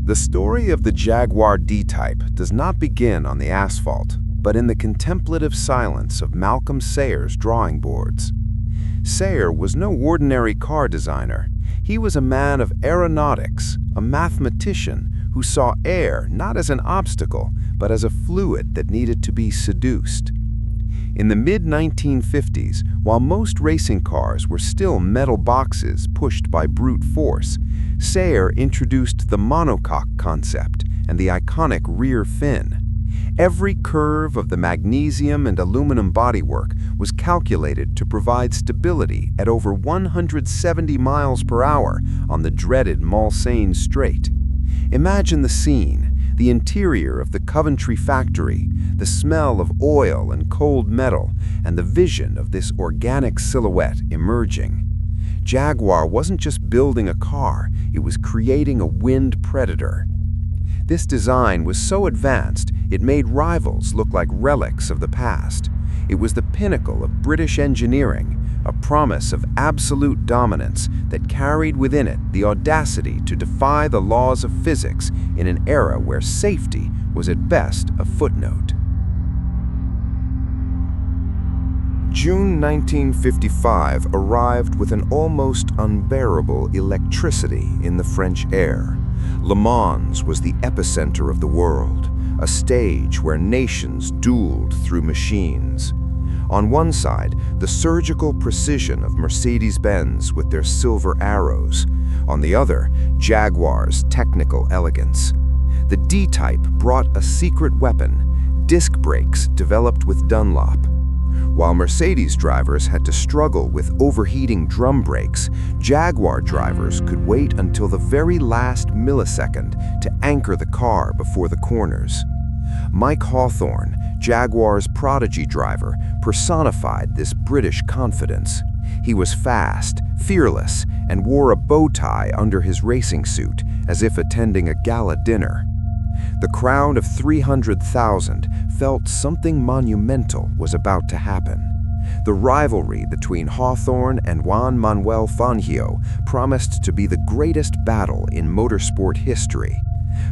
The story of the Jaguar D-Type does not begin on the asphalt, but in the contemplative silence of Malcolm Sayre's drawing boards. Sayre was no ordinary car designer. He was a man of aeronautics, a mathematician who saw air not as an obstacle, but as a fluid that needed to be seduced. In the mid-1950s, while most racing cars were still metal boxes pushed by brute force, Sayre introduced the monocoque concept and the iconic rear fin. Every curve of the magnesium and aluminum bodywork was calculated to provide stability at over 170 miles per hour on the dreaded Mulsanne Strait. Imagine the scene. The interior of the Coventry factory, the smell of oil and cold metal, and the vision of this organic silhouette emerging. Jaguar wasn't just building a car, it was creating a wind predator. This design was so advanced, it made rivals look like relics of the past. It was the pinnacle of British engineering, a promise of absolute dominance that carried within it the audacity to defy the laws of physics in an era where safety was at best a footnote. June 1955 arrived with an almost unbearable electricity in the French air. Le Mans was the epicenter of the world, a stage where nations dueled through machines. On one side, the surgical precision of Mercedes-Benz with their silver arrows. On the other, Jaguar's technical elegance. The D-Type brought a secret weapon, disc brakes developed with Dunlop. While Mercedes drivers had to struggle with overheating drum brakes, Jaguar drivers could wait until the very last millisecond to anchor the car before the corners. Mike Hawthorn, Jaguar's prodigy driver, personified this British confidence. He was fast, fearless, and wore a bow tie under his racing suit, as if attending a gala dinner. The crowd of 300,000 felt something monumental was about to happen. The rivalry between Hawthorn and Juan Manuel Fangio promised to be the greatest battle in motorsport history.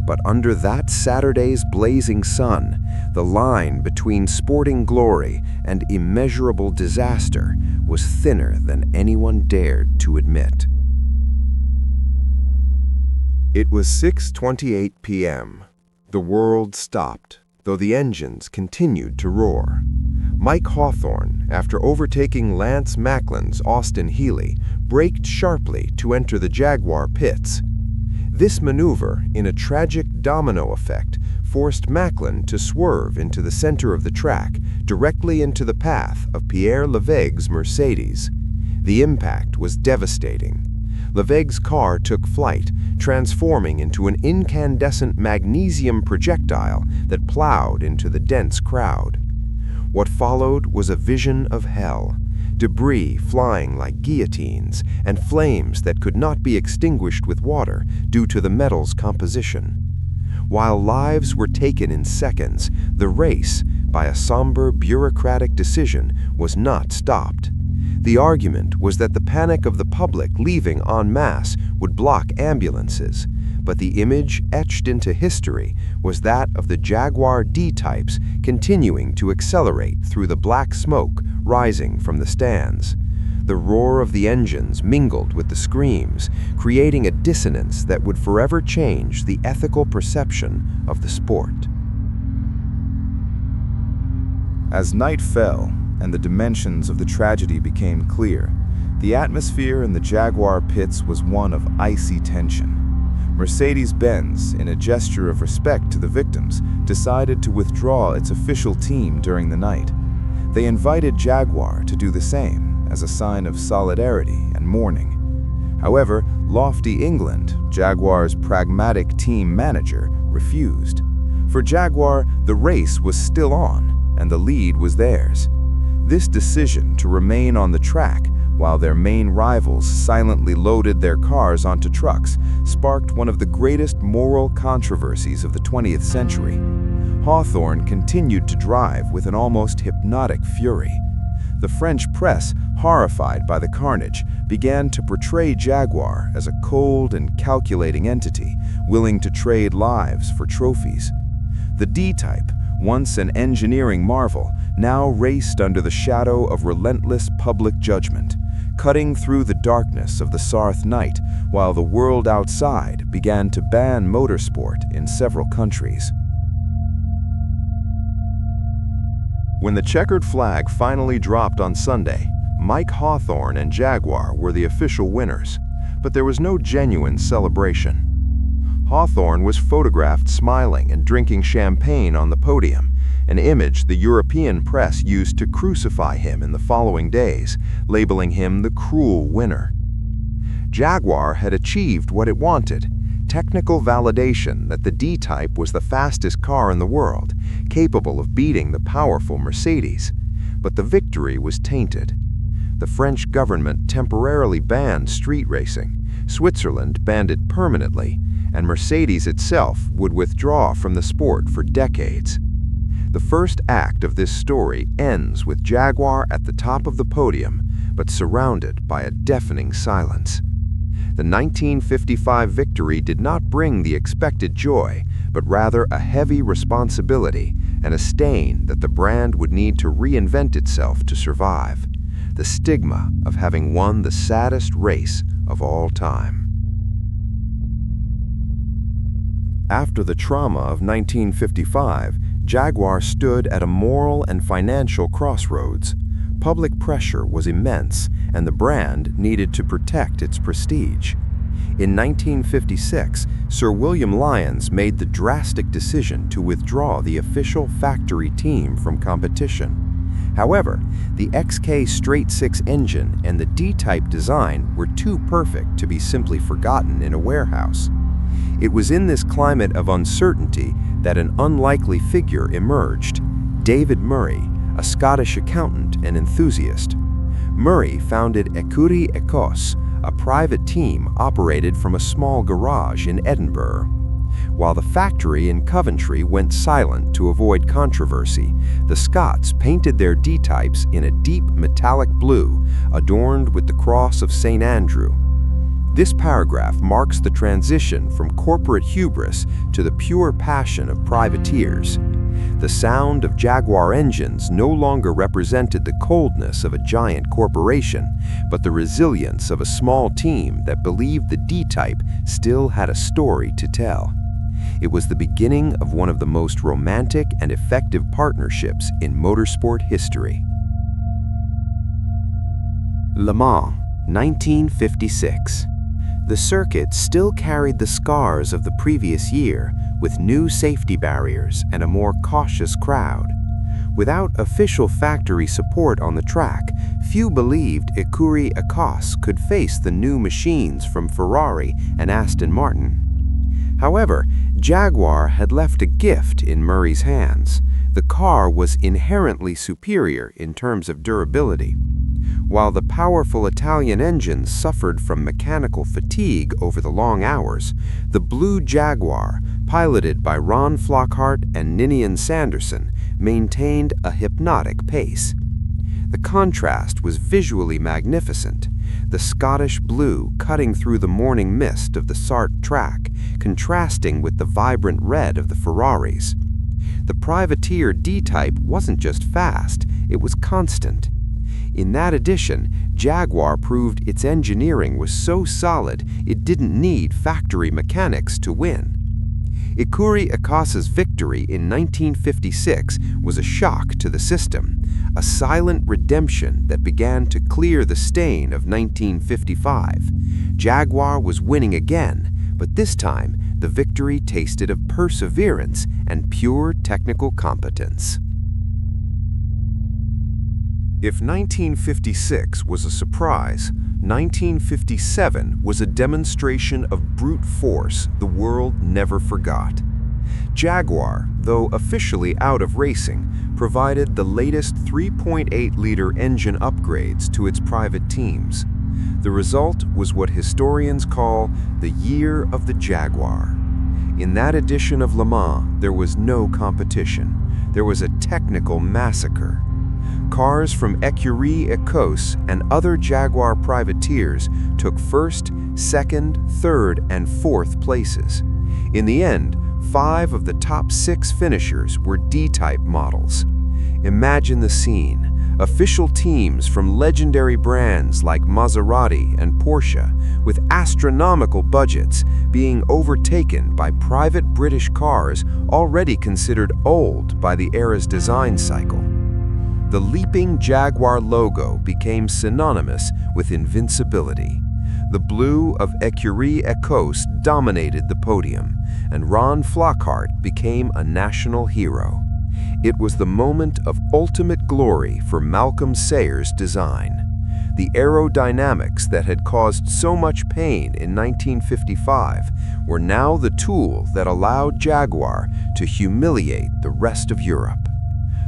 But under that Saturday's blazing sun, the line between sporting glory and immeasurable disaster was thinner than anyone dared to admit. It was 6:28 p.m. The world stopped, though the engines continued to roar. Mike Hawthorn, after overtaking Lance Macklin's Austin Healey, braked sharply to enter the Jaguar pits. This maneuver, in a tragic domino effect, forced Macklin to swerve into the center of the track, directly into the path of Pierre Leveg's Mercedes. The impact was devastating. Leveg's car took flight, transforming into an incandescent magnesium projectile that plowed into the dense crowd. What followed was a vision of hell. Debris flying like guillotines, and flames that could not be extinguished with water due to the metal's composition. While lives were taken in seconds, the race, by a somber bureaucratic decision, was not stopped. The argument was that the panic of the public leaving en masse would block ambulances, but the image etched into history was that of the Jaguar D-Types continuing to accelerate through the black smoke rising from the stands. The roar of the engines mingled with the screams, creating a dissonance that would forever change the ethical perception of the sport. As night fell and the dimensions of the tragedy became clear, the atmosphere in the Jaguar pits was one of icy tension. Mercedes-Benz, in a gesture of respect to the victims, decided to withdraw its official team during the night. They invited Jaguar to do the same, as a sign of solidarity and mourning. However, Lofty England, Jaguar's pragmatic team manager, refused. For Jaguar, the race was still on, and the lead was theirs. This decision to remain on the track while their main rivals silently loaded their cars onto trucks sparked one of the greatest moral controversies of the 20th century. Hawthorn continued to drive with an almost hypnotic fury. The French press, horrified by the carnage, began to portray Jaguar as a cold and calculating entity, willing to trade lives for trophies. The D-Type, once an engineering marvel, now raced under the shadow of relentless public judgment, cutting through the darkness of the Sarthe night while the world outside began to ban motorsport in several countries. When the checkered flag finally dropped on Sunday, Mike Hawthorn and Jaguar were the official winners, but there was no genuine celebration. Hawthorn was photographed smiling and drinking champagne on the podium, an image the European press used to crucify him in the following days, labeling him the cruel winner. Jaguar had achieved what it wanted: technical validation that the D-Type was the fastest car in the world, capable of beating the powerful Mercedes. But the victory was tainted. The French government temporarily banned street racing, Switzerland banned it permanently, and Mercedes itself would withdraw from the sport for decades. The first act of this story ends with Jaguar at the top of the podium, but surrounded by a deafening silence. The 1955 victory did not bring the expected joy, but rather a heavy responsibility and a stain that the brand would need to reinvent itself to survive. The stigma of having won the saddest race of all time. After the trauma of 1955, Jaguar stood at a moral and financial crossroads. Public pressure was immense, and the brand needed to protect its prestige. In 1956, Sir William Lyons made the drastic decision to withdraw the official factory team from competition. However, the XK straight-six engine and the D-Type design were too perfect to be simply forgotten in a warehouse. It was in this climate of uncertainty that an unlikely figure emerged: David Murray, a Scottish accountant and enthusiast. Murray founded Ecurie Ecosse, a private team operated from a small garage in Edinburgh. While the factory in Coventry went silent to avoid controversy, the Scots painted their D-Types in a deep metallic blue, adorned with the cross of St. Andrew. This paragraph marks the transition from corporate hubris to the pure passion of privateers. The sound of Jaguar engines no longer represented the coldness of a giant corporation, but the resilience of a small team that believed the D-Type still had a story to tell. It was the beginning of one of the most romantic and effective partnerships in motorsport history. Le Mans, 1956. The circuit still carried the scars of the previous year, with new safety barriers and a more cautious crowd. Without official factory support on the track, few believed Ecurie Ecosse could face the new machines from Ferrari and Aston Martin. However, Jaguar had left a gift in Murray's hands. The car was inherently superior in terms of durability. While the powerful Italian engines suffered from mechanical fatigue over the long hours, the blue Jaguar, piloted by Ron Flockhart and Ninian Sanderson, maintained a hypnotic pace. The contrast was visually magnificent, the Scottish blue cutting through the morning mist of the Sarthe track, contrasting with the vibrant red of the Ferraris. The privateer D-Type wasn't just fast, it was constant. In that edition, Jaguar proved its engineering was so solid it didn't need factory mechanics to win. Ecurie Ecosse's victory in 1956 was a shock to the system, a silent redemption that began to clear the stain of 1955. Jaguar was winning again, but this time the victory tasted of perseverance and pure technical competence. If 1956 was a surprise, 1957 was a demonstration of brute force the world never forgot. Jaguar, though officially out of racing, provided the latest 3.8-liter engine upgrades to its private teams. The result was what historians call the Year of the Jaguar. In that edition of Le Mans, there was no competition. There was a technical massacre. Cars from Ecurie Ecosse and other Jaguar privateers took first, second, third, and fourth places. In the end, 5 of the top 6 finishers were D-Type models. Imagine the scene. Official teams from legendary brands like Maserati and Porsche, with astronomical budgets, being overtaken by private British cars already considered old by the era's design cycle. The leaping Jaguar logo became synonymous with invincibility. The blue of Ecurie Ecosse dominated the podium, and Ron Flockhart became a national hero. It was the moment of ultimate glory for Malcolm Sayers' design. The aerodynamics that had caused so much pain in 1955 were now the tool that allowed Jaguar to humiliate the rest of Europe.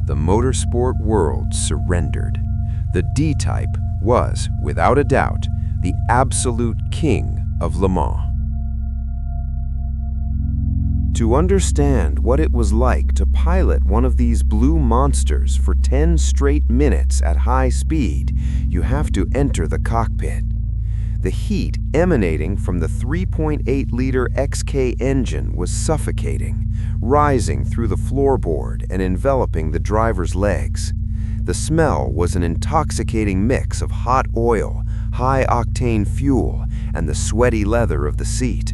The motorsport world surrendered. The D-Type was, without a doubt, the absolute king of Le Mans. To understand what it was like to pilot one of these blue monsters for 10 straight minutes at high speed, you have to enter the cockpit. The heat emanating from the 3.8-liter XK engine was suffocating, rising through the floorboard and enveloping the driver's legs. The smell was an intoxicating mix of hot oil, high-octane fuel, and the sweaty leather of the seat.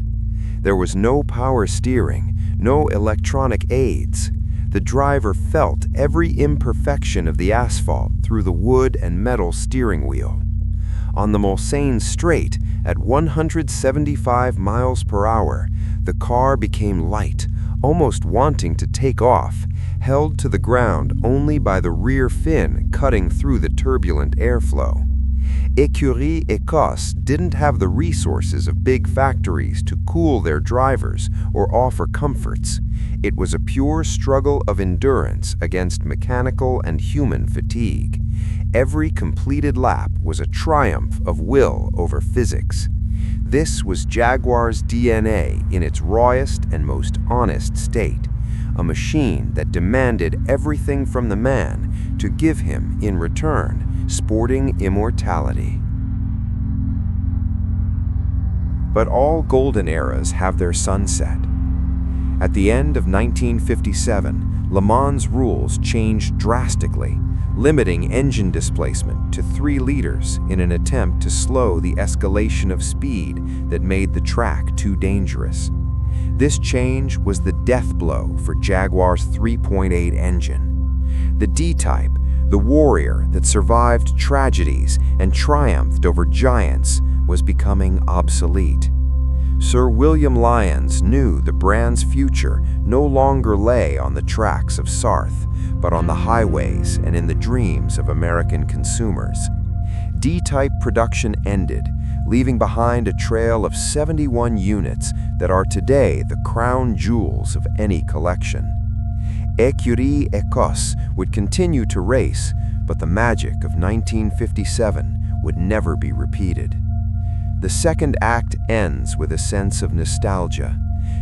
There was no power steering, no electronic aids. The driver felt every imperfection of the asphalt through the wood and metal steering wheel. On the Mulsanne Straight, at 175 miles per hour, the car became light, almost wanting to take off, held to the ground only by the rear fin cutting through the turbulent airflow. Ecurie Ecosse didn't have the resources of big factories to cool their drivers or offer comforts. It was a pure struggle of endurance against mechanical and human fatigue. Every completed lap was a triumph of will over physics. This was Jaguar's DNA in its rawest and most honest state, a machine that demanded everything from the man to give him, in return, sporting immortality. But all golden eras have their sunset. At the end of 1957, Le Mans rules changed drastically, limiting engine displacement to 3 liters in an attempt to slow the escalation of speed that made the track too dangerous. This change was the death blow for Jaguar's 3.8 engine. The D-Type, the warrior that survived tragedies and triumphed over giants, was becoming obsolete. Sir William Lyons knew the brand's future no longer lay on the tracks of Sarthe, but on the highways and in the dreams of American consumers. D-Type production ended, leaving behind a trail of 71 units that are today the crown jewels of any collection. Ecurie Ecosse would continue to race, but the magic of 1957 would never be repeated. The second act ends with a sense of nostalgia.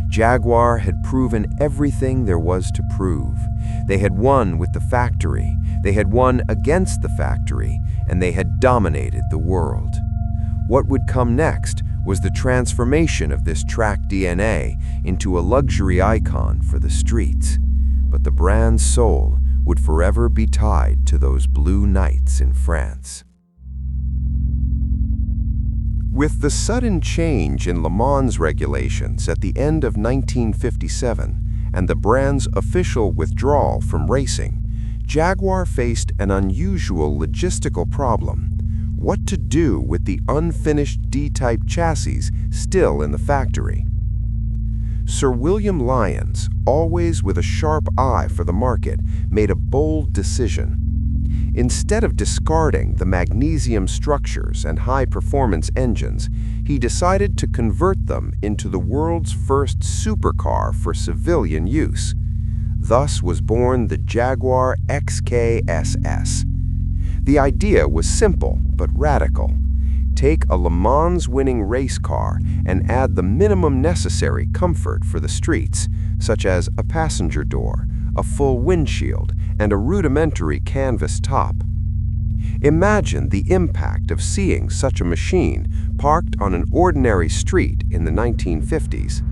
Jaguar had proven everything there was to prove. They had won with the factory, they had won against the factory, and they had dominated the world. What would come next was the transformation of this track DNA into a luxury icon for the streets. But the brand's soul would forever be tied to those blue nights in France. With the sudden change in Le Mans regulations at the end of 1957 and the brand's official withdrawal from racing, Jaguar faced an unusual logistical problem: what to do with the unfinished D-Type chassis still in the factory. Sir William Lyons, always with a sharp eye for the market, made a bold decision. Instead of discarding the magnesium structures and high-performance engines, he decided to convert them into the world's first supercar for civilian use. Thus was born the Jaguar XK-SS. The idea was simple but radical. Take a Le Mans-winning race car and add the minimum necessary comfort for the streets, such as a passenger door, a full windshield, and a rudimentary canvas top. Imagine the impact of seeing such a machine parked on an ordinary street in the 1950s.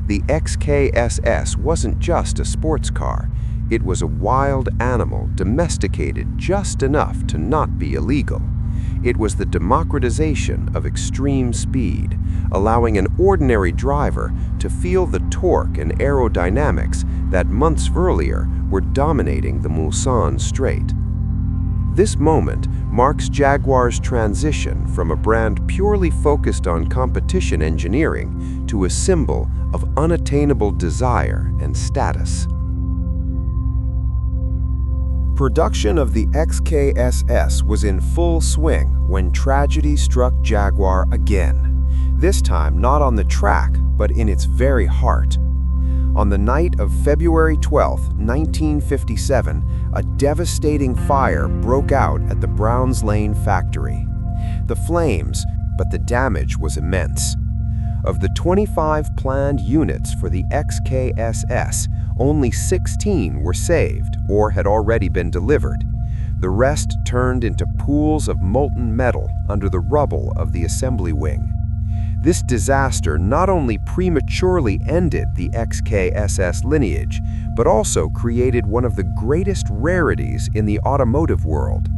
The XKSS wasn't just a sports car. It was a wild animal domesticated just enough to not be illegal. It was the democratization of extreme speed, allowing an ordinary driver to feel the torque and aerodynamics that months earlier were dominating the Mulsanne Strait. This moment marks Jaguar's transition from a brand purely focused on competition engineering to a symbol of unattainable desire and status. Production of the XKSS was in full swing when tragedy struck Jaguar again, this time not on the track, but in its very heart. On the night of February 12, 1957, a devastating fire broke out at the Browns Lane factory. The flames, but the damage was immense. Of the 25 planned units for the XKSS, only 16 were saved or had already been delivered. The rest turned into pools of molten metal under the rubble of the assembly wing. This disaster not only prematurely ended the XKSS lineage, but also created one of the greatest rarities in the automotive world.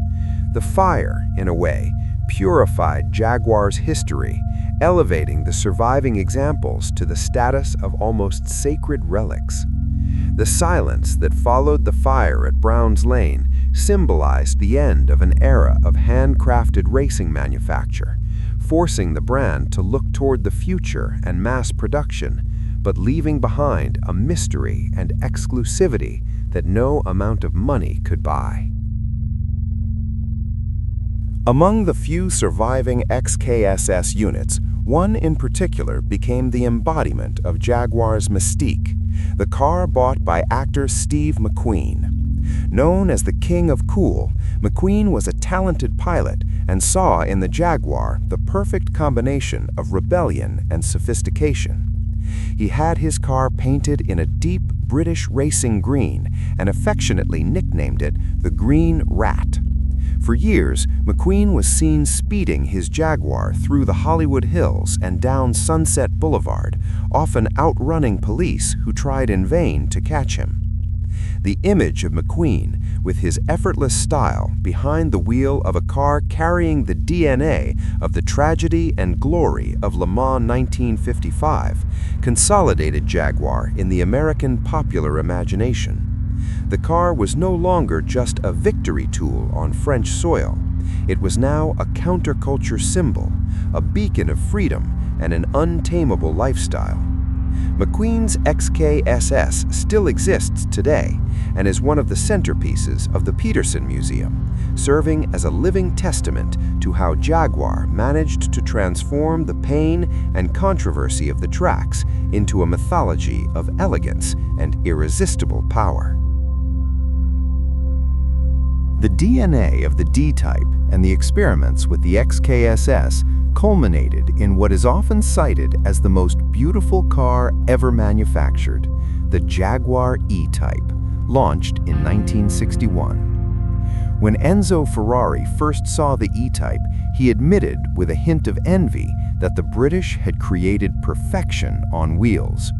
The fire, in a way, purified Jaguar's history, elevating the surviving examples to the status of almost sacred relics. The silence that followed the fire at Browns Lane symbolized the end of an era of handcrafted racing manufacture, forcing the brand to look toward the future and mass production, but leaving behind a mystery and exclusivity that no amount of money could buy. Among the few surviving XKSS units, one in particular became the embodiment of Jaguar's mystique, the car bought by actor Steve McQueen. Known as the King of Cool, McQueen was a talented pilot and saw in the Jaguar the perfect combination of rebellion and sophistication. He had his car painted in a deep British racing green and affectionately nicknamed it the Green Rat. For years, McQueen was seen speeding his Jaguar through the Hollywood Hills and down Sunset Boulevard, often outrunning police who tried in vain to catch him. The image of McQueen, with his effortless style behind the wheel of a car carrying the DNA of the tragedy and glory of Le Mans 1955, consolidated Jaguar in the American popular imagination. The car was no longer just a victory tool on French soil. It was now a counterculture symbol, a beacon of freedom and an untamable lifestyle. McQueen's XKSS still exists today and is one of the centerpieces of the Peterson Museum, serving as a living testament to how Jaguar managed to transform the pain and controversy of the tracks into a mythology of elegance and irresistible power. The DNA of the D-Type and the experiments with the XKSS culminated in what is often cited as the most beautiful car ever manufactured, the Jaguar E-Type, launched in 1961. When Enzo Ferrari first saw the E-Type, he admitted with a hint of envy that the British had created perfection on wheels.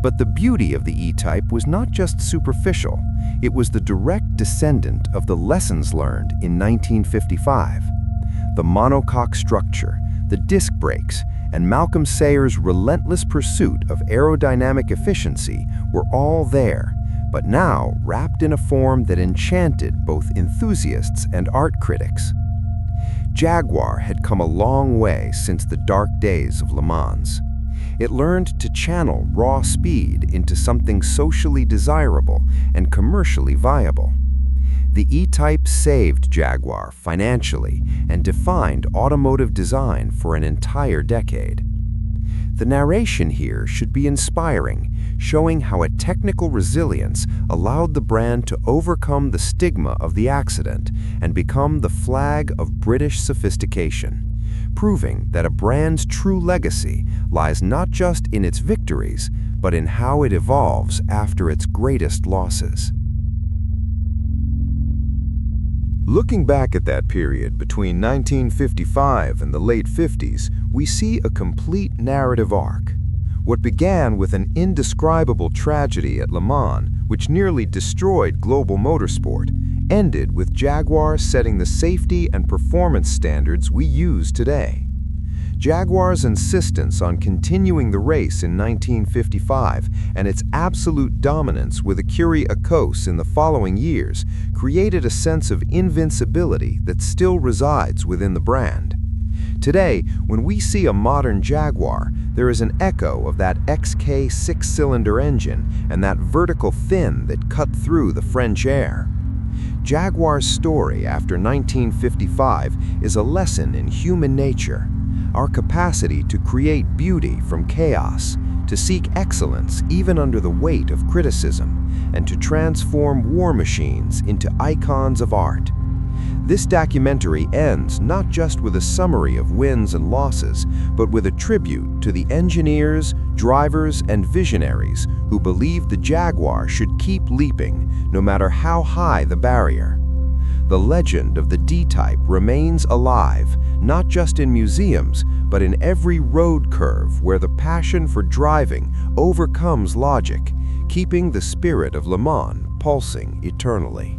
But the beauty of the E-Type was not just superficial, it was the direct descendant of the lessons learned in 1955. The monocoque structure, the disc brakes, and Malcolm Sayer's relentless pursuit of aerodynamic efficiency were all there, but now wrapped in a form that enchanted both enthusiasts and art critics. Jaguar had come a long way since the dark days of Le Mans. It learned to channel raw speed into something socially desirable and commercially viable. The E-Type saved Jaguar financially and defined automotive design for an entire decade. The narration here should be inspiring, showing how a technical resilience allowed the brand to overcome the stigma of the accident and become the flag of British sophistication, proving that a brand's true legacy lies not just in its victories, but in how it evolves after its greatest losses. Looking back at that period between 1955 and the late 50s, we see a complete narrative arc. What began with an indescribable tragedy at Le Mans, which nearly destroyed global motorsport, ended with Jaguar setting the safety and performance standards we use today. Jaguar's insistence on continuing the race in 1955 and its absolute dominance with Ecurie Ecosse in the following years created a sense of invincibility that still resides within the brand. Today, when we see a modern Jaguar, there is an echo of that XK six-cylinder engine and that vertical fin that cut through the French air. Jaguar's story after 1955 is a lesson in human nature, our capacity to create beauty from chaos, to seek excellence even under the weight of criticism, and to transform war machines into icons of art. This documentary ends not just with a summary of wins and losses, but with a tribute to the engineers, drivers, and visionaries who believed the Jaguar should keep leaping, no matter how high the barrier. The legend of the D-Type remains alive, not just in museums, but in every road curve where the passion for driving overcomes logic, keeping the spirit of Le Mans pulsing eternally.